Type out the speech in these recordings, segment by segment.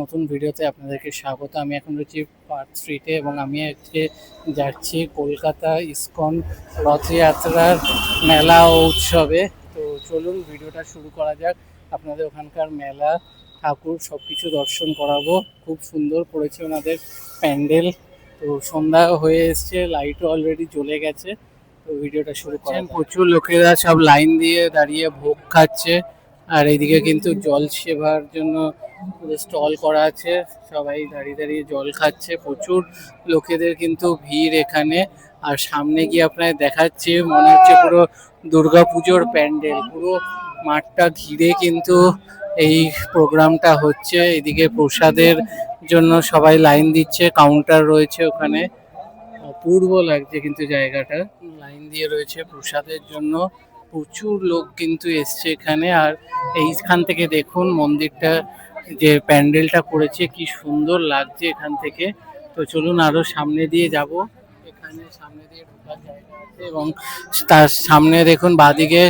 নতুন ভিডিওতে আপনাদেরকে স্বাগত। আমি এখন রয়েছি পার্ক স্ট্রিটে এবং আমি আজকে যাচ্ছি কলকাতা ইসকন রথযাত্রার মেলা ও উৎসবে। তো চলুন ভিডিওটা শুরু করা যাক। আপনাদের ওখানকার মেলা ঠাকুর সব কিছু দর্শন করাবো। খুব সুন্দর করেছে ওনাদের প্যান্ডেল। তো সন্ধ্যা হয়ে এসছে, লাইটও অলরেডি জ্বলে গেছে। তো ভিডিওটা শুরু করেন। প্রচুর লোকেরা সব লাইন দিয়ে দাঁড়িয়ে ভোগ খাচ্ছে, আর এইদিকে কিন্তু জল সেবার জন্য স্টল করা আছে, সবাই দাঁড়িয়ে দাঁড়িয়ে জল খাচ্ছে। প্রচুর লোকেদের কিন্তু ভিড় এখানে। আর সামনে গিয়ে আপনার দেখাচ্ছে মনে হচ্ছে পুরো দুর্গাপুজোর প্যান্ডেল, পুরো মাঠটা ঘিরে কিন্তু এই প্রোগ্রামটা হচ্ছে। এদিকে প্রসাদের জন্য সবাই লাইন দিচ্ছে, কাউন্টার রয়েছে ওখানে। অপূর্ব লাগছে কিন্তু জায়গাটা, লাইন দিয়ে রয়েছে প্রসাদের জন্য। প্রচুর লোক কিন্তু এসছে এখানে। আর এইখান থেকে দেখুন মন্দিরটা, যে প্যান্ডেলটা করেছে, কি সুন্দর লাগছে এখান থেকে। তো চলুন আরো সামনে দিয়ে যাব। এখানে সামনে দিয়ে ঢোকার জায়গা আছে এবং তার সামনে দেখুন বাদিকে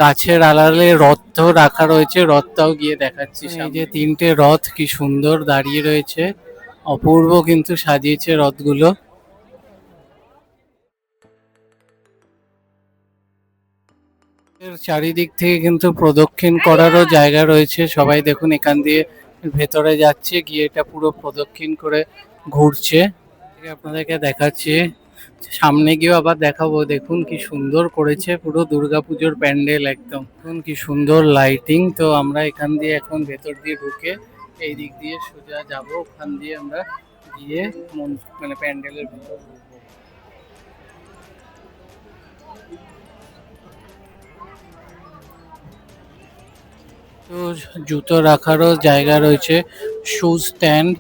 গাছের আড়ালে রথ রাখা রয়েছে, রথটাও গিয়ে দেখাচ্ছি। এই যে তিনটে রথ কি সুন্দর দাঁড়িয়ে রয়েছে, অপূর্ব কিন্তু সাজিয়েছে রথগুলো। চারিদিক থেকে কিন্তু প্রদক্ষিণ করারও জায়গা রয়েছে। সবাই দেখুন এখান দিয়ে ভেতরে যাচ্ছে, গিয়ে এটা পুরো প্রদক্ষিণ করে ঘুরছে। আপনাদেরকে দেখাচ্ছি, সামনে গিয়েও আবার দেখাবো। দেখুন কি সুন্দর করেছে পুরো দুর্গাপুজোর প্যান্ডেল, একদম দেখুন কি সুন্দর লাইটিং। তো আমরা এখান দিয়ে এখন ভেতর দিয়ে ঢুকে এই দিক দিয়ে সোজা যাব, ওখান দিয়ে আমরা গিয়ে মানে প্যান্ডেলের ভিতর ঢুকবো। তো জুতো রাখারও জায়গা রয়েছে, শু স্ট্যান্ড।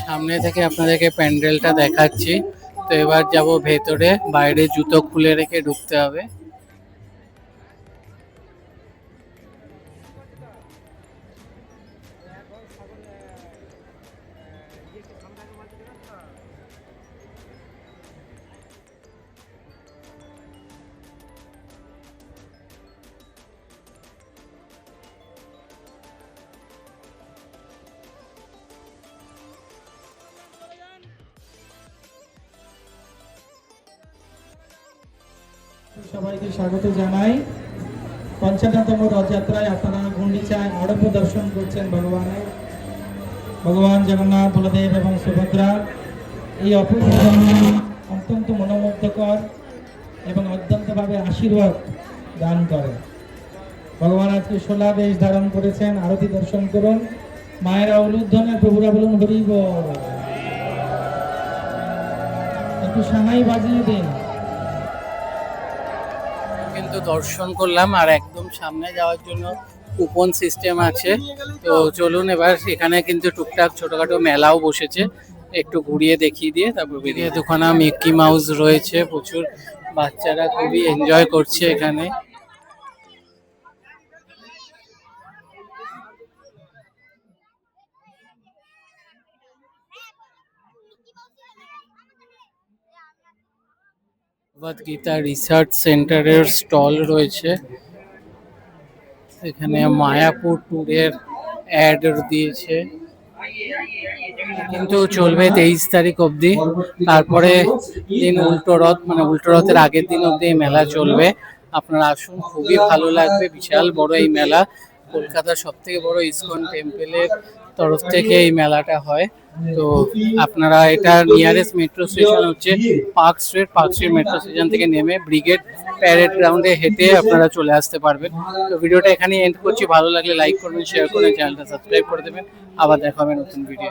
সামনে থেকে আপনাদেরকে প্যান্ডেলটা দেখাচ্ছি। তো এবার যাব ভেতরে, বাইরে জুতো খুলে রেখে ঢুকতে হবে। সবাইকে স্বাগত জানাই। ৫৫তম রথযাত্রায় আপনারা গুন্ডিচায় আড়ম্ব দর্শন করছেন ভগবান জগন্নাথ, বলদেব এবং সুভদ্রা। এই অপূর্ব অত্যন্ত মনোমুগ্ধকর এবং অত্যন্তভাবে আশীর্বাদ দান করে। ভগবান আজকে 16 বেশ ধারণ করেছেন। আরতি দর্শন করুন। মায়েরা উলুধ্বনে, প্রভুরা বলুন হরি বল। একটু সানাই বাজিয়ে দিন। কিন্তু দর্শন করলাম, আর একদম সামনে যাওয়ার জন্য কুপন সিস্টেম আছে। তো চলুন এবার, এখানে কিন্তু টুকটাক ছোটখাটো মেলাও বসেছে, একটু ঘুরিয়ে দেখিয়ে দিয়ে তারপর বেরিয়ে। দুখানা মিকি মাউস রয়েছে, প্রচুর বাচ্চারা খুবই এনজয় করছে এখানে। ভগবদ্গীতা রিসার্চ সেন্টারের স্টল রয়েছে। এখানে মায়াপুর ট্যুরের অ্যাড দিয়েছে, কিন্তু চলবে 23 তারিখ অবধি। তারপরে দিন উল্টো রথ, মানে উল্টো রথের আগের দিন অবধি এই মেলা চলবে। আপনারা আসুন, খুবই ভালো লাগবে। বিশাল বড় এই মেলা, কলকাতার সব থেকে বড় ইসকন টেম্পলের তরফ থেকে এই মেলাটা হয়। তো আপনারা, এটা নিয়ারেস্ট মেট্রো স্টেশন হচ্ছে পার্ক স্ট্রিট মেট্রো স্টেশন থেকে নেমে ব্রিগেড প্যারেড গ্রাউন্ডে হেঁটে আপনারা চলে আসতে পারবেন। তো ভিডিওটা এখানেই এন্ড করছি। ভালো লাগলে লাইক করবেন, শেয়ার করবেন, চ্যানেলটা সাবস্ক্রাইব করে দেবেন। আবার দেখা হবে নতুন ভিডিও।